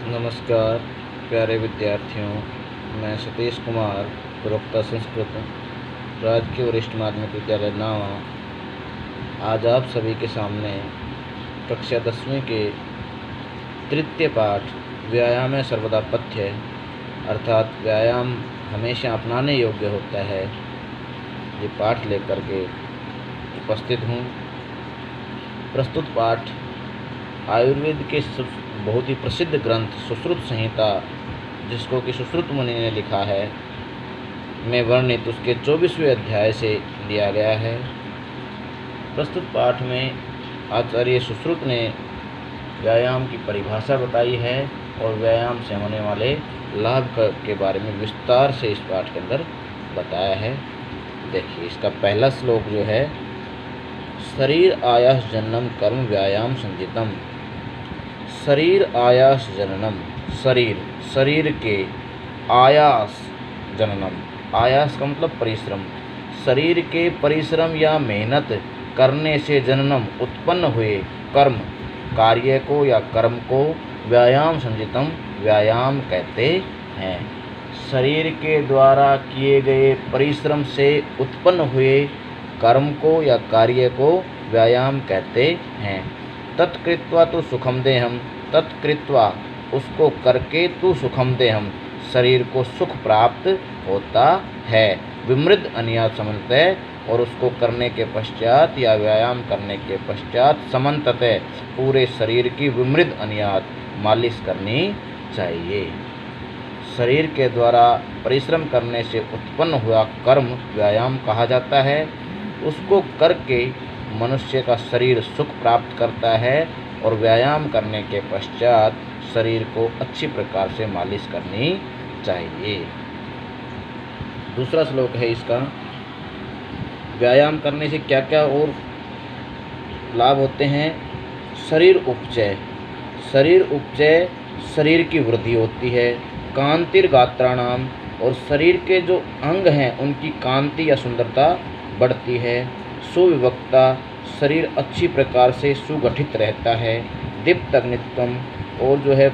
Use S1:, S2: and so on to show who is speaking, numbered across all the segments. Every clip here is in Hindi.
S1: नमस्कार प्यारे विद्यार्थियों, मैं सतीश कुमार, प्रवक्ता संस्कृत, राजकीय वरिष्ठ माध्यमिक विद्यालय नावा, आज आप सभी के सामने कक्षा 10वीं के तृतीय पाठ व्यायाम है सर्वदा पथ्य अर्थात व्यायाम हमेशा अपनाने योग्य होता है, ये पाठ लेकर के उपस्थित हूँ। प्रस्तुत पाठ आयुर्वेद के बहुत ही प्रसिद्ध ग्रंथ सुश्रुत संहिता, जिसको कि सुश्रुत मुनि ने लिखा है, में वर्णित उसके 24वें अध्याय से लिया गया है। प्रस्तुत पाठ में आचार्य सुश्रुत ने व्यायाम की परिभाषा बताई है और व्यायाम से होने वाले लाभ के बारे में विस्तार से इस पाठ के अंदर बताया है। देखिए, इसका पहला श्लोक जो है, शरीर आयास जननम कर्म व्यायाम संजितम। शरीर आयास जननम, शरीर के आयास जननम, आयास का मतलब परिश्रम, शरीर के परिश्रम या मेहनत करने से जननम उत्पन्न हुए कर्म, कार्य को या कर्म को व्यायाम संजितम व्यायाम कहते हैं। शरीर के द्वारा किए गए परिश्रम से उत्पन्न हुए कर्म को या कार्य को व्यायाम कहते हैं। तत्कृत्वा तो सुखम देहम, तत्कृत्वा उसको करके तू सुखम देहम, शरीर को सुख प्राप्त होता है। विमृद अनियात समन्तय, और उसको करने के पश्चात या व्यायाम करने के पश्चात समन्ततः पूरे शरीर की विमृद अनियात मालिश करनी चाहिए। शरीर के द्वारा परिश्रम करने से उत्पन्न हुआ कर्म व्यायाम कहा जाता है। उसको करके मनुष्य का शरीर सुख प्राप्त करता है और व्यायाम करने के पश्चात शरीर को अच्छी प्रकार से मालिश करनी चाहिए। दूसरा श्लोक है इसका, व्यायाम करने से क्या क्या और लाभ होते हैं। शरीर उपचय, शरीर उपचय शरीर की वृद्धि होती है। कांतिर गात्राणाम, और शरीर के जो अंग हैं उनकी कांति या सुंदरता बढ़ती है। सुविवक्ता, शरीर अच्छी प्रकार से सुगठित रहता है। दीप्त अग्नित्वम, और जो है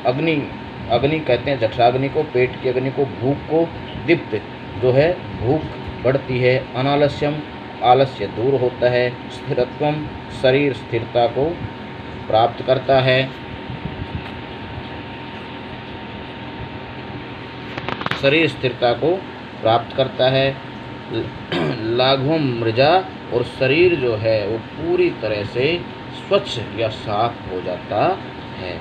S1: अग्नि कहते हैं जठराग्नि को, पेट की अग्नि को, भूख को, दीप्त जो है भूख बढ़ती है। अनालस्यम, आलस्य दूर होता है। स्थिरत्वम, शरीर स्थिरता को प्राप्त करता है। शरीर स्थिरता को प्राप्त करता है। लाघवम मृजा, और शरीर जो है वो पूरी तरह से स्वच्छ या साफ हो जाता है।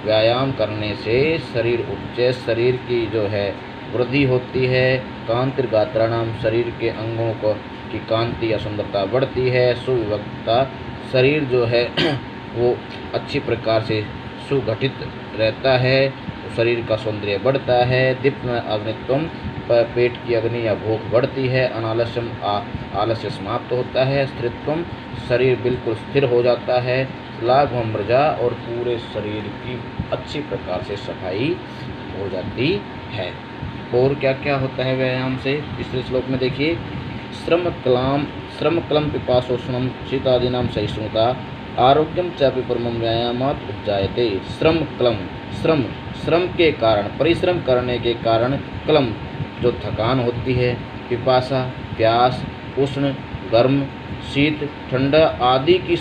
S1: व्यायाम करने से शरीर उपचय, शरीर की जो है वृद्धि होती है। कांतिर गात्राणाम, शरीर के अंगों को की कांति या सुंदरता बढ़ती है। सुविवक्ता, शरीर जो है वो अच्छी प्रकार से सुगठित रहता है, शरीर का सौंदर्य बढ़ता है। दीप्त अग्नित्वम, पेट की अग्नि या भूख बढ़ती है। अनालस्यम, आलस्य समाप्त होता है। स्थिरत्वम, शरीर बिल्कुल स्थिर हो जाता है। लाघवम मृजा, और पूरे शरीर की अच्छी प्रकार से सफाई हो जाती है। और क्या क्या होता है व्यायाम से, तीसरे श्लोक में देखिए, श्रम क्लम पिपासोष्णम शीतादीनाम सहिष्णुता आरोग्यम च परमम व्यायामात् उपजायते। श्रम क्लम, श्रम के कारण, परिश्रम करने के कारण, क्लम जो थकान होती है, पिपासा प्यास, उष्ण गर्म, शीत ठंडा आदि की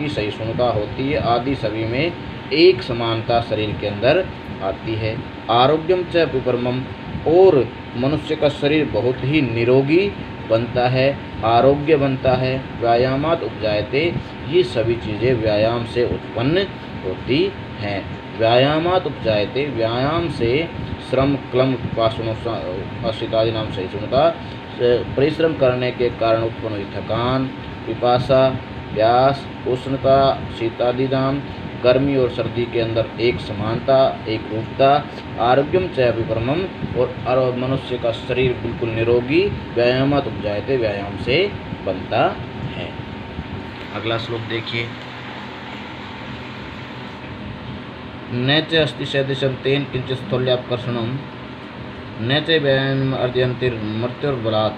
S1: सहिष्णुता होती है। आदि सभी में एक समानता शरीर के अंदर आती है। आरोग्यम च विपरमम, और मनुष्य का शरीर बहुत ही निरोगी बनता है, आरोग्य बनता है। व्यायामात् उपजायते, ये सभी चीज़ें व्यायाम से उत्पन्न होती हैं। व्यायामात् उपजायते, व्यायाम से श्रम क्लम पिपासोष्णम नाम सहिष्णुता, परिश्रम करने के कारण उत्पन्न हुई थकान, पिपासा प्यास, उष्णता, शीतादि नाम गर्मी और सर्दी के अंदर एक समानता, एक रूपता। आरोग्यम च विपरमम, और मनुष्य का शरीर बिल्कुल निरोगी, व्यायामात् उपजायते, व्यायाम से बनता है। अगला श्लोक देखिए, न च अस्ति सदृशं तेन किंचित् स्थूल्यापकर्षणं, न च व्यायामम् अर्जयन्तिर्मृत्युर्बलात्,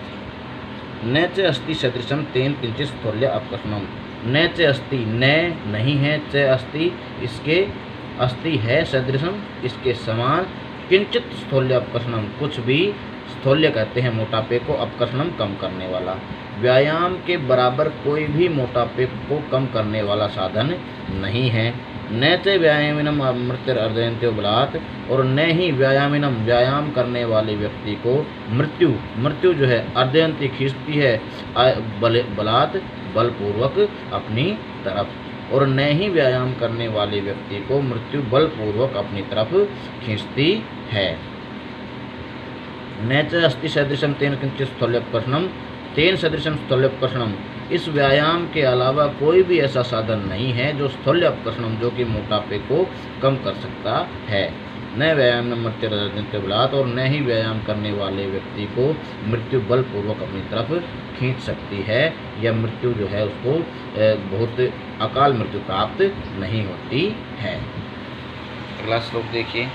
S1: न च अस्ति सदृशं तेन किंचित् स्थूल्य अपकर्षणम। न च अस्ति, न नहीं है, च अस्ति इसके अस्ति है सदृशम, इसके समान, किंचित स्थूल्य अपकर्षणम, कुछ भी, स्थूल्य कहते हैं मोटापे को, अपकर्षणम कम करने वाला, व्यायाम के बराबर कोई भी मोटापे को कम करने वाला साधन नहीं है। न च व्यायामिनम मृत्यु अर्जयन्त्यो बलात्, और न ही व्यायामिनम व्यायाम करने वाले व्यक्ति को मृत्यु जो है अर्जयंती खींचती है बलात् बलपूर्वक अपनी तरफ, और न ही व्यायाम करने वाले व्यक्ति को मृत्यु बलपूर्वक अपनी तरफ खींचती है। न च अस्ति सदृशम तेन किंचित स्थूल्योपकर्षणम तेन सदृशम स्थूल्योपकर्षणम, इस व्यायाम के अलावा कोई भी ऐसा साधन नहीं है जो स्थूल्य अपकर्षणम, जो कि मोटापे को कम कर सकता है। न व्यायाम न मृत्यु बलात्, और न ही व्यायाम करने वाले व्यक्ति को मृत्यु बलपूर्वक अपनी तरफ खींच सकती है, या मृत्यु जो है उसको बहुत अकाल मृत्यु प्राप्त नहीं होती है। अगला श्लोक देखिए,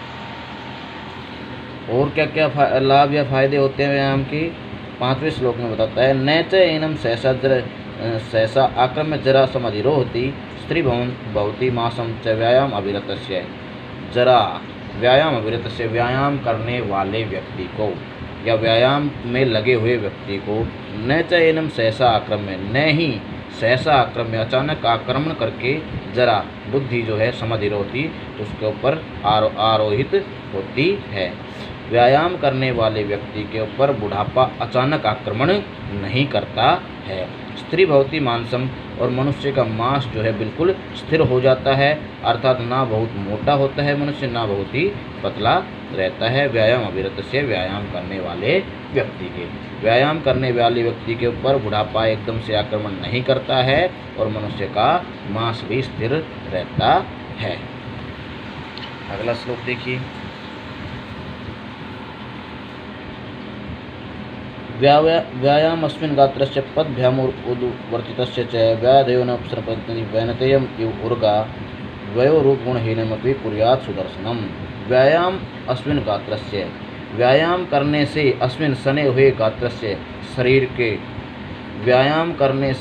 S1: और क्या क्या लाभ या फायदे होते हैं व्यायाम की। 5वें श्लोक में बताता है, न च एनम सहसा आक्रम्य जरा समधिरो होती स्त्री भवती मासम च व्यायाम अविरतस्य, जरा व्यायाम अविरतस्य, व्यायाम करने वाले व्यक्ति को या व्यायाम में लगे हुए व्यक्ति को, न च एनम सहसा आक्रम्य, न ही सहसा आक्रम्य अचानक आक्रमण करके, जरा बुद्धि जो है समधिरो होती उसके ऊपर आरोहित होती है। व्यायाम करने वाले व्यक्ति के ऊपर बुढ़ापा अचानक आक्रमण नहीं करता है। स्त्री भवती मांसम, और मनुष्य का मांस जो है बिल्कुल स्थिर हो जाता है, अर्थात ना बहुत मोटा होता है मनुष्य, ना बहुत ही पतला रहता है। व्यायाम अविरत से, व्यायाम करने वाले व्यक्ति के, व्यायाम करने वाले व्यक्ति के ऊपर बुढ़ापा एकदम से आक्रमण नहीं करता है, और मनुष्य का मांस भी स्थिर रहता है। अगला श्लोक देखिए, व्यायाम अस्मिन् गात्रस्य पदभ्यामुवर्तितस्य च व्याधयो न उपसर्पन्ति वैनतेयम् इव उर्गा वयोरूपगुणहीनमपि कुर्यात् सुदर्शनम। व्यायाम अस्मिन् गात्रस्य, व्यायाम करने से, अस्मिन् सने हुए गात्रस्य, शरीर के, व्यायाम करने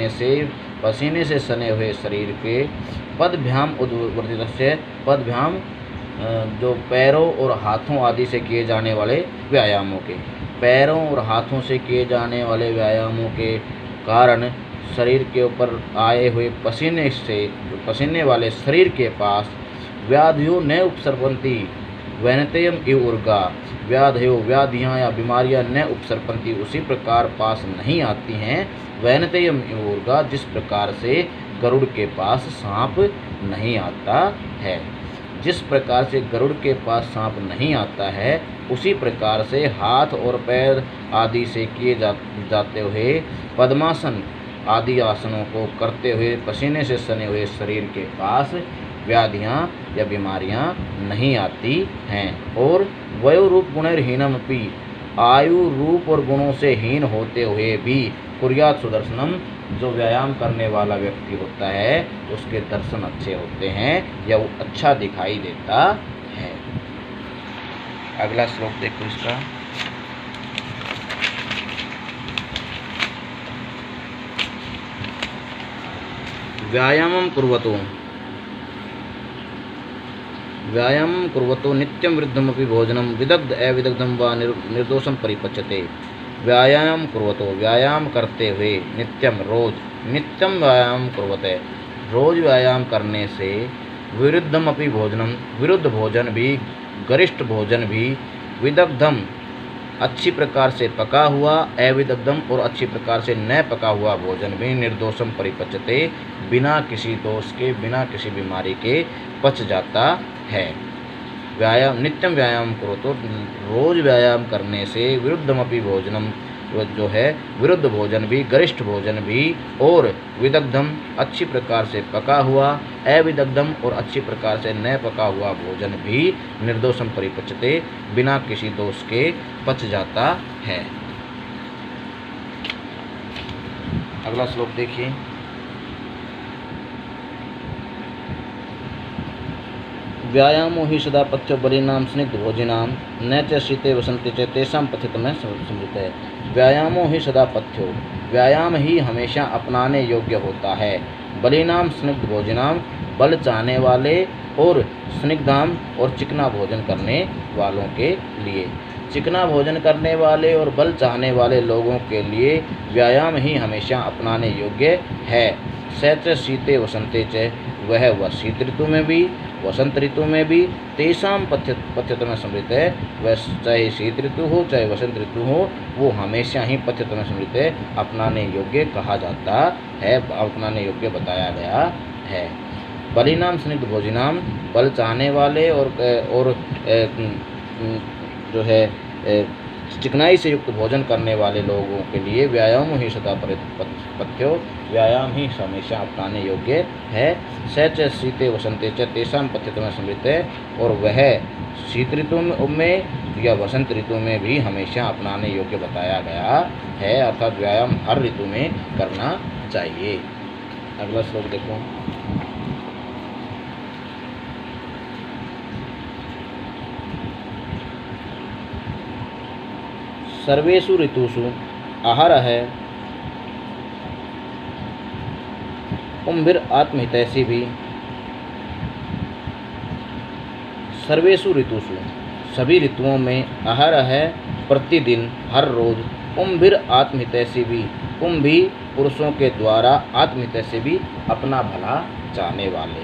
S1: से पसीने से सने हुए शरीर के, पदभ्याम उद्वर्तितस्य, पदभ्याम जो पैरों और हाथों आदि से किए जाने वाले व्यायामों के, पैरों और हाथों से किए जाने वाले व्यायामों के कारण शरीर के ऊपर आए हुए पसीने से, पसीने वाले शरीर के पास व्याधियों न उपसर्पन्ति वैनतेयम इव उर्गा, व्याधियों, व्याधियाँ या बीमारियाँ न उपसर्पन्ति, उसी प्रकार पास नहीं आती हैं, वैनतेयम इव उर्गा, जिस प्रकार से गरुड़ के पास सांप नहीं आता है। जिस प्रकार से गरुड़ के पास सांप नहीं आता है, उसी प्रकार से हाथ और पैर आदि से किए जाते हुए पद्मासन आदि आसनों को करते हुए पसीने से सने हुए शरीर के पास व्याधियाँ या बीमारियाँ नहीं आती हैं। और वयोरूप गुणहीनमपि, आयु रूप और गुणों से हीन होते हुए भी, कुर्यात् सुदर्शनम, जो व्यायाम करने वाला व्यक्ति होता है उसके दर्शन अच्छे होते हैं या वो अच्छा दिखाई देता है। अगला श्लोक देखो इसका, व्यायामं कुर्वतो नित्यं वृद्धमपि भोजनं विदग्ध अविदग्धं वा निर्दोषं परिपच्यते। व्यायाम कुर्वतो, व्यायाम करते हुए, नित्यम रोज, नित्यम व्यायाम कुर्वते, रोज व्यायाम करने से, विरुद्धम अपि भोजनम, विरुद्ध भोजन भी, गरिष्ठ भोजन भी, विदग्धम अच्छी प्रकार से पका हुआ, अविदग्धम और अच्छी प्रकार से न पका हुआ भोजन भी, निर्दोषम परिपच्यते, बिना किसी दोष के, बिना किसी बीमारी के पच जाता है। व्यायाम नित्यम व्यायाम करो, तो रोज व्यायाम करने से, विरुद्धमपि भोजनम, जो है विरुद्ध भोजन भी, गरिष्ठ भोजन भी, और विदग्धम अच्छी प्रकार से पका हुआ, अविदग्धम और अच्छी प्रकार से न पका हुआ भोजन भी, निर्दोषम परिपच्यते, बिना किसी दोष के पच जाता है। अगला श्लोक देखिए, व्यायामो ही सदा पथ्यो बलिनाम स्निग्ध भोजिनाम न च शीते वसंते च तेषां पथित में समृत है। व्यायामो ही सदा पथ्यो, व्यायाम ही हमेशा अपनाने योग्य होता है, बलिनाम स्निग्ध भोजिनाम, बल चाहने वाले और स्निग्धाम और चिकना भोजन करने वालों के लिए। चिकना भोजन करने वाले और बल चाहने वाले लोगों के लिए व्यायाम ही हमेशा अपनाने योग्य है। स शीते वसंते च, वह शीत ऋतु में भी वसंत ऋतु में भी तेषाम पथ्यतम स्मृत है। वह चाहे शीत ऋतु हो चाहे वसंत ऋतु हो, वो हमेशा ही पथ्यतम स्मृत है, अपनाने योग्य कहा जाता है, अपनाने योग्य बताया गया है। बलिनाम स्निग्ध भोजिनाम, बल चाहने वाले और जो है चिकनाई से युक्त भोजन करने वाले लोगों के लिए व्यायाम ही सदा पथ्यो, व्यायाम ही हमेशा अपनाने योग्य है। स च शीते वसंते च तेषाम पथ्यतम स्मृत है, और वह शीत ऋतु में या वसंत ऋतु में भी हमेशा अपनाने योग्य बताया गया है, अर्थात व्यायाम हर ऋतु में करना चाहिए। अगला श्लोक देखो। सर्वेषु ऋतुषु आहारः कुंभिर आत्महितैषी भी। सर्वेषु ऋतुषु, सभी ऋतुओं में, आहारः प्रतिदिन, हर रोज, कुंभिर आत्महितैषी भी, कुंभी पुरुषों के द्वारा, आत्महितैषी भी अपना भला चाहने वाले,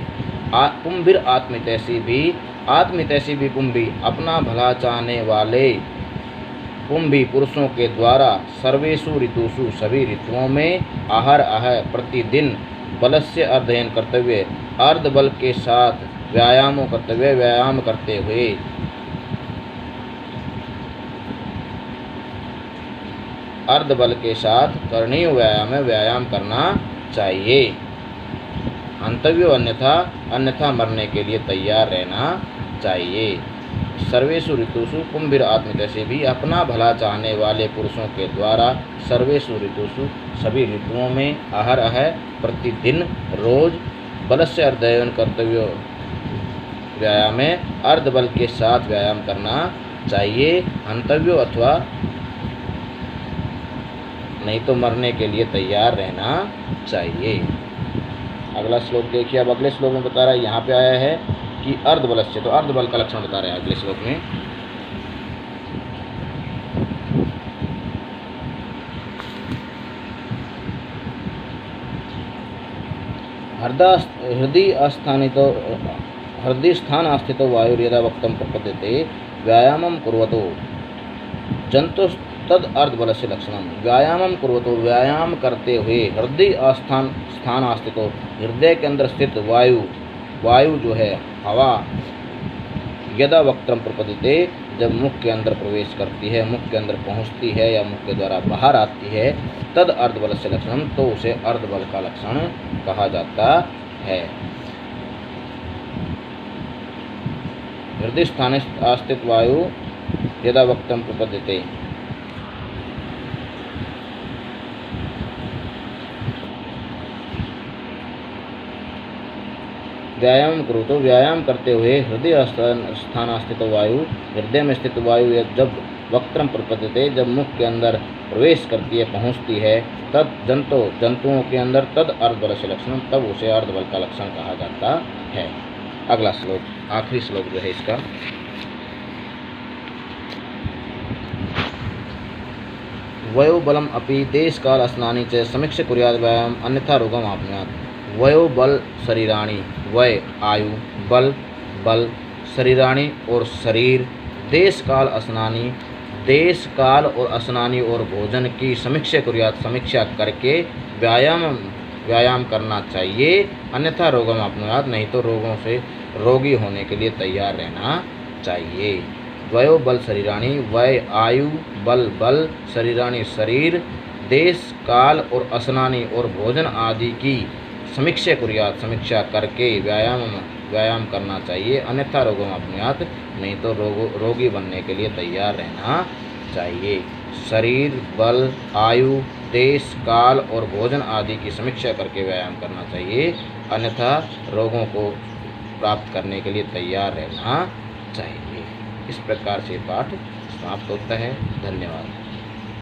S1: कुंभिर आत्महितैषी भी, आत्महितैषी भी कुंभी अपना भला चाहने वाले, कुंभी पुरुषों के द्वारा, सर्वेषु ऋतुषु सभी ऋतुओं में, आहार प्रतिदिन, बलस्य अध्ययन कर्तव्य, अर्ध बल के साथ व्यायामों कर्तव्य, व्यायाम करते हुए, अर्ध बल के साथ करणीय व्यायाम में व्यायाम करना चाहिए। अंतव्यो अन्यथा मरने के लिए तैयार रहना चाहिए। सर्वेषु ऋतुषु कुंभिर आत्महितैषी भी, अपना भला चाहने वाले पुरुषों के द्वारा, सर्वेषु ऋतुषु सभी ऋतुओं में, आहार प्रतिदिन, रोज, बलस्य अध्ययन कर्तव्य व्यायाम में अर्ध बल के साथ व्यायाम करना चाहिए। अंतव्यो अथवा नहीं तो मरने के लिए तैयार रहना चाहिए। अगला श्लोक देखिए। अब अगले श्लोक में बता रहा है, यहाँ पे आया है कि अर्ध बलस्य, तो अर्ध बल का लक्षण बता रहे हैं अगले श्लोक में। हृदय स्थान आस्थितो वायुर्यदा वक्तं प्रपद्यते व्यायामं कुर्वतो जंतु तद अर्ध बल से लक्षणम। व्यायामं कुर्वतो, व्यायाम करते हुए, हृदय स्थान आस्थितो, हृदय के अंदर स्थित वायु जो है हवा, यदा वक्त्रम प्रपद्यते, जब मुख के अंदर प्रवेश करती है, मुख के अंदर पहुंचती है या मुख के द्वारा बाहर आती है, तद अर्ध बल से लक्षणम, तो उसे अर्ध बल का लक्षण कहा जाता है। हृदय स्थाने आस्थित वायु यदा वक्त्रम प्रपद्यते, व्यायाम करो, तो व्यायाम करते हुए, हृदय स्थान स्थित वायु, हृदय में स्थित वायु जब वक्त्रम प्रपद्यते, जब मुख के अंदर प्रवेश करती है, पहुंचती है, तद जंतुओं के अंदर, तद अर्ध बल से लक्षण, तब उसे अर्ध बल का लक्षण कहा जाता है। अगला श्लोक, आखिरी श्लोक जो है इसका। वयो बलम अपि देश काल अस्नानि च समीक्ष्य कुर्यात् व्यायाम अन्यथा रोगम आपनुयात्। वयो बल शरीराणि, वय आयु, बल शरीराणि और शरीर, देश काल असनानी, देश काल और असनानी और भोजन की समीक्षा कुर्यात्, समीक्षा करके व्यायाम करना चाहिए। अन्यथा रोगम आपनुयात्, नहीं तो रोगों से रोगी होने के लिए तैयार रहना चाहिए। वयो बल शरीराणि, वय आयु, बल शरीराणि शरीर, देश काल और असनानी और भोजन आदि की समीक्षा कुर्यात्, समीक्षा करके व्यायाम करना चाहिए। अन्यथा रोगों आपनुयात्, नहीं तो रोगी बनने के लिए तैयार रहना चाहिए। शरीर, बल, आयु, देश, काल और भोजन आदि की समीक्षा करके व्यायाम करना चाहिए, अन्यथा रोगों को प्राप्त करने के लिए तैयार रहना चाहिए। इस प्रकार से पाठ समाप्त होता है। धन्यवाद।